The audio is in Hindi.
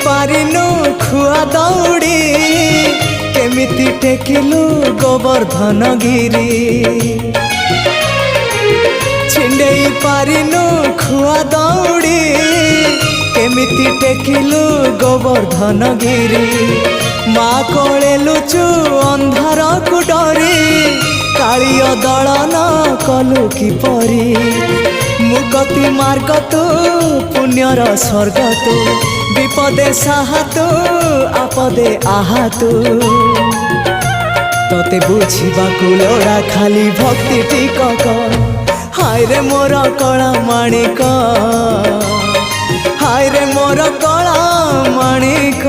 पारिनु खुआ दौड़ी केमिति टेकिलु गोवर्धन गिरी छिंडेई पारिनु खुआ दौड़ी केमिति टेकिलु गोवर्धन गिरी माँ कोले लुचु अंधार को डरी कालिय दलन कलु किपरी मुकति मार्ग तू पुण्यर स्वर्ग तू विपदे साहा तू आपदे आहा तू तोते बुझिबा लोड़ा खाली भक्ति टिकक हाय रे मोर कला माणिक हाय रे मोर कला माणिक।